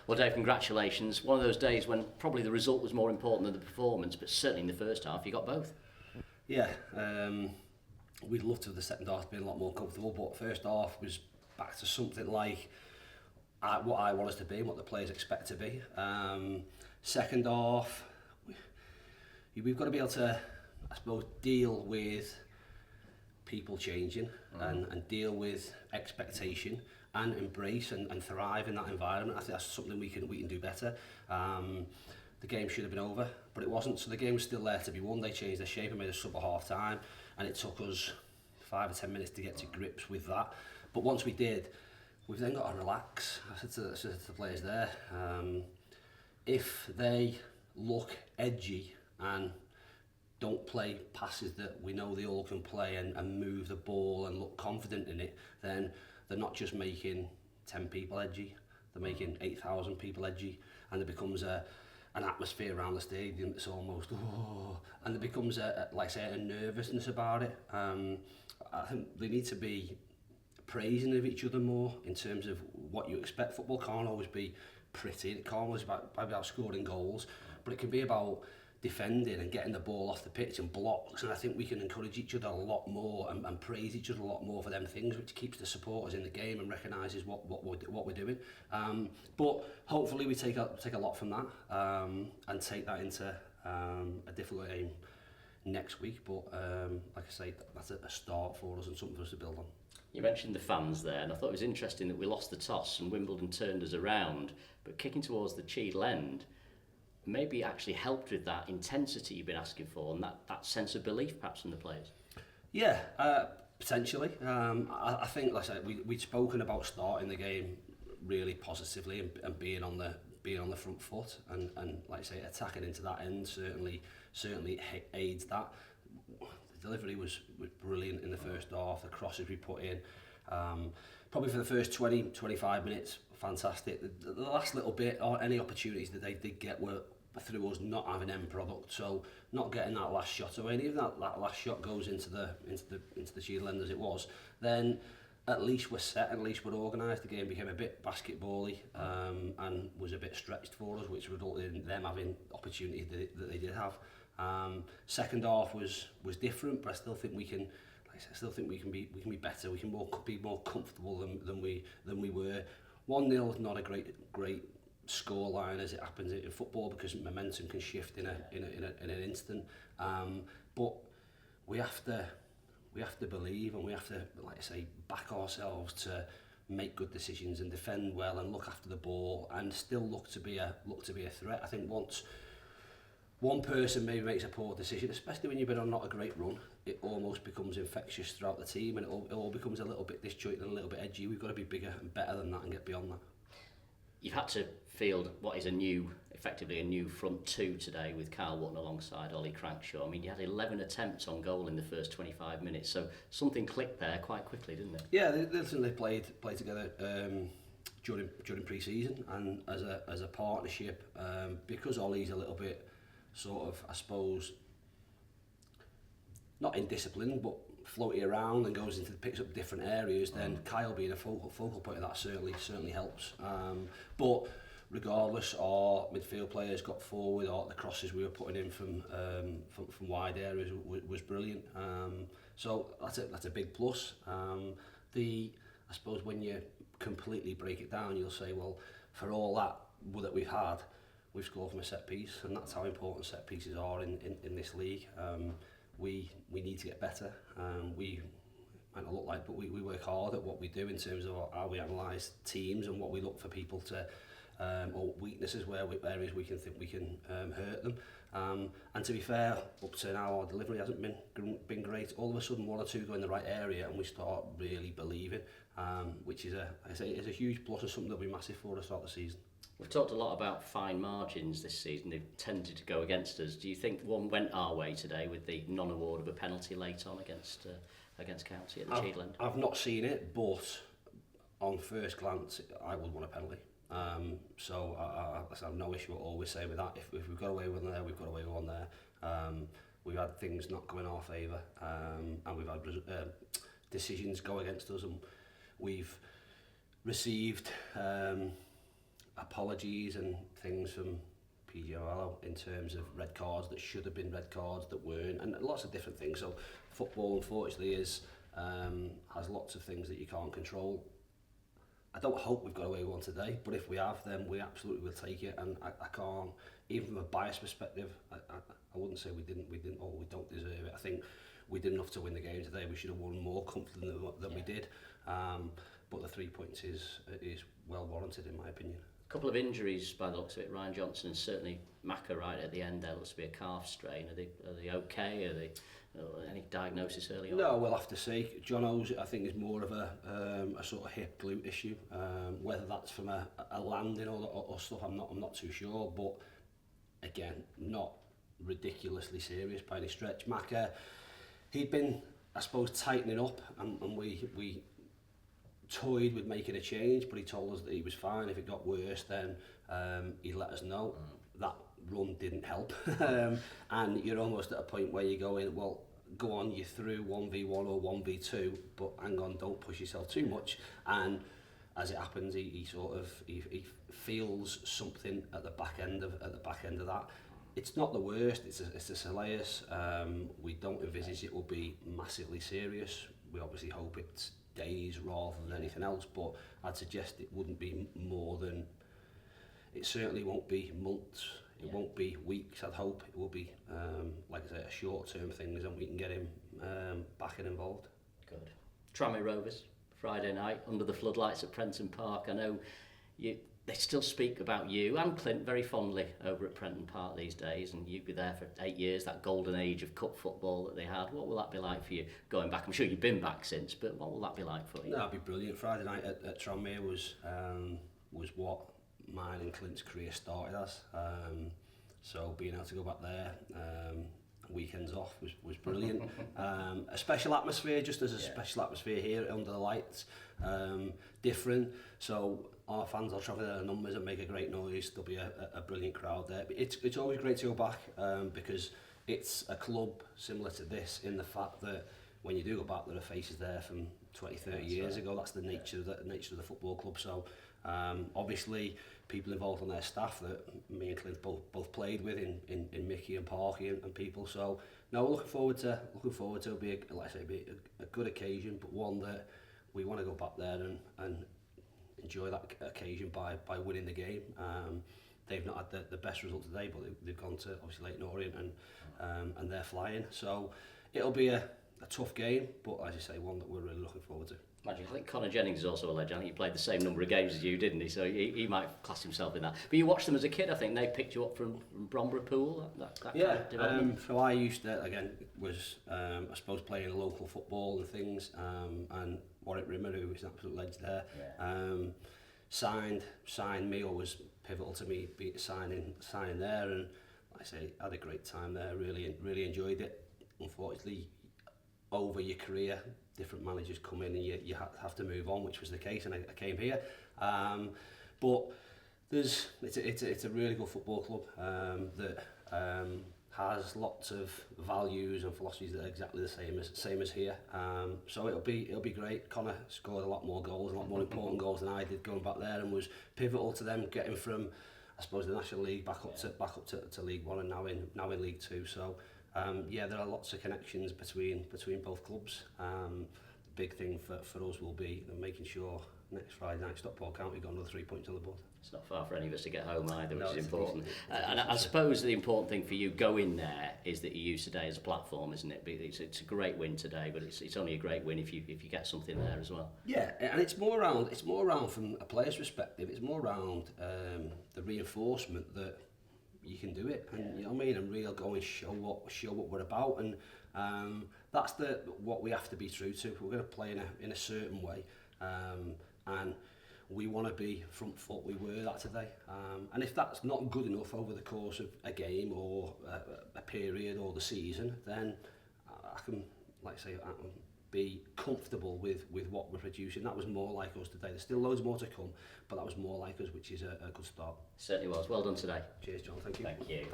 Well, Dave, congratulations. One of those days when probably the result was more important than the performance, but certainly in the first half you got both. Yeah, we'd love to have the second half been a lot more comfortable, but first half was back to something like what I want us to be and what the players expect to be. Second half, we've got to be able to, I suppose, deal with people changing and deal with expectation and embrace and thrive in that environment. I think that's something we can do better. The game should have been over, but it wasn't, so the game was still there to be won. They changed their shape and made a sub at half time, and it took us 5 or 10 minutes to get to grips with that. But once we did, we've then got to relax. I said to the players there, if they look edgy and don't play passes that we know they all can play and move the ball and look confident in it, then they're not just making 10 people edgy, they're making 8,000 people edgy, and there becomes an atmosphere around the stadium that's almost, and there becomes a nervousness about it. I think they need to be praising of each other more in terms of what you expect. Football can't always be pretty, it can't always be about scoring goals, but it can be about defending and getting the ball off the pitch and blocks, and I think we can encourage each other a lot more and praise each other a lot more for them things, which keeps the supporters in the game and recognises what we're doing. But hopefully we take a lot from that and take that into a difficult game next week. But like I say, that's a start for us and something for us to build on. You mentioned the fans there, and I thought it was interesting that we lost the toss and Wimbledon turned us around, but kicking towards the Cheadle end maybe actually helped with that intensity you've been asking for and that sense of belief perhaps from the players. Yeah, potentially. I think, like I said, we'd spoken about starting the game really positively and being on the front foot and like I say, attacking into that end certainly aids that. The delivery was brilliant in the first half. The crosses we put in, probably for the first 20-25 minutes, fantastic. The last little bit, or any opportunities that they did get, were through us not having end product, so not getting that last shot away. And even that last shot goes into the Cheadle end as it was, then at least we're set, at least we're organised. The game became a bit basketball-y and was a bit stretched for us, which resulted in them having opportunities that they did have. Second half was different, but I still think we can. I still think we can be better. We can be more comfortable than we were. 1-0 is not a great score line as it happens in football, because momentum can shift in an instant. But we have to believe, and we have to, like I say, back ourselves to make good decisions and defend well and look after the ball and still look to be a threat. I think once one person maybe makes a poor decision, especially when you've been on not a great run, it almost becomes infectious throughout the team, and it all becomes a little bit disjointed and a little bit edgy. We've got to be bigger and better than that and get beyond that. You've had to field what is effectively a new front two today with Carl Wotton alongside Ollie Crankshaw. I mean, you had 11 attempts on goal in the first 25 minutes, so something clicked there quite quickly, didn't it? Yeah, they played together during pre-season and as a partnership, because Ollie's a little bit sort of, I suppose, not indisciplined, but floaty around and picks up different areas, then Kyle being a focal point of that certainly helps. But regardless, our midfield players got forward, or the crosses we were putting in from wide areas was brilliant. So that's a big plus. I suppose when you completely break it down, you'll say, well, for all that we've had, we've scored from a set piece, and that's how important set pieces are in this league. We need to get better. We might not look like, but we work hard at what we do in terms of how we analyse teams and what we look for people to, or weaknesses areas we can think we can hurt them. And to be fair, up to now our delivery hasn't been great. All of a sudden, one or two go in the right area, and we start really believing, which is a huge plus and something that'll be massive for us throughout the season. We've talked a lot about fine margins this season. They've tended to go against us. Do you think one went our way today with the non-award of a penalty late on against County at the Cheadle end? I've not seen it, but on first glance, I would want a penalty. So I have no issue at all with saying with that. If we've got away with one there, we've got away with one there. We've had things not go in our favour, and we've had decisions go against us, and we've received apologies and things from PGMOL in terms of red cards that should have been red cards that weren't, and lots of different things. So football, unfortunately, has lots of things that you can't control. I don't hope we've got away with one today, but if we have, then we absolutely will take it. And I can't, even from a bias perspective, I wouldn't say we didn't, or we don't deserve it. I think we did enough to win the game today. We should have won more comfortably than we did. But the 3 points is well warranted, in my opinion. A couple of injuries by the looks of it. Ryan Johnson and certainly Maka right at the end there looks to be a calf strain. Are they okay? Are they any diagnosis early on? No, we'll have to see. John O's, I think, is more of a sort of hip glute issue. Whether that's from a landing or stuff, I'm not too sure. But again, not ridiculously serious by any stretch. Maka, he'd been, I suppose, tightening up, and we toyed with making a change, but he told us that he was fine. If it got worse, then he'd let us know. That run didn't help. And you're almost at a point where you go in, well, go on, you're through 1v1 or 1v2, but hang on, don't push yourself too much. And as it happens, he feels something at the back end of that. It's not the worst, it's a soleus. We don't envisage it will be massively serious. We obviously hope it's days rather than anything else, but I'd suggest it wouldn't be more than, it certainly won't be months, it won't be weeks. I'd hope it will be, like I say, a short-term thing, and we can get him back and involved. Good. Tranmere Rovers, Friday night, under the floodlights at Prenton Park. I know they still speak about you and Clint very fondly over at Prenton Park these days, and you'd be there for 8 years, that golden age of cup football that they had. What will that be like for you going back? I'm sure you've been back since, but what will that be like for you? No, it'd be brilliant. Friday night at Tranmere was what mine and Clint's career started as. So being able to go back there, weekends off was brilliant. A special atmosphere, just as a special atmosphere here under the lights, different. So our fans will travel their numbers and make a great noise. There'll be a brilliant crowd there. But it's always great to go back because it's a club similar to this in the fact that when you do go back, there are faces there from 20, 30 years ago. That's the nature of the football club. So obviously people involved on their staff that me and Clint both played with in Mickey and Parky and people. So no, we're looking forward to it'll be a good occasion, but one that we want to go back there and enjoy that occasion by winning the game. They've not had the best result today, but they've gone to obviously Leighton Orient and they're flying. So it'll be a tough game, but as you say, one that we're really looking forward to. Imagine, I think Connor Jennings is also a legend. I think he played the same number of games as you, didn't he? So he might class himself in that. But you watched them as a kid, I think. They picked you up from Bromborough Pool, that kind of development. So I used to, again, was, I suppose, playing local football and things. And Warwick Rimmer, who was an absolute legend there, signed me, or was pivotal to me signing there. And like I say, I had a great time there, really enjoyed it. Unfortunately, over your career, different managers come in and you have to move on, which was the case, and I came here. But it's a really good football club that has lots of values and philosophies that are exactly the same as here. So it'll be great. Connor scored a lot more goals, a lot more important goals than I did going back there, and was pivotal to them getting from, I suppose, the National League back up to League One and now in League Two. So there are lots of connections between both clubs. The big thing for us will be making sure next Friday night, Stockport County got another 3 points on the board. It's not far for any of us to get home either, which is important. And I suppose the important thing for you going there is that you use today as a platform, isn't it? It's a great win today, but it's only a great win if you get something there as well. Yeah, and it's more around from a player's perspective. It's more around the reinforcement that you can do it, and you know what I mean, and really go and show what we're about, and that's what we have to be true to. We're going to play in a certain way, and we want to be front foot. We were that today, and if that's not good enough over the course of a game or a period or the season, then I can, like I say, be comfortable with what we're producing. That was more like us today. There's still loads more to come, but that was more like us, which is a good start. Certainly was. Well done today. Cheers, John. Thank you. Thank you.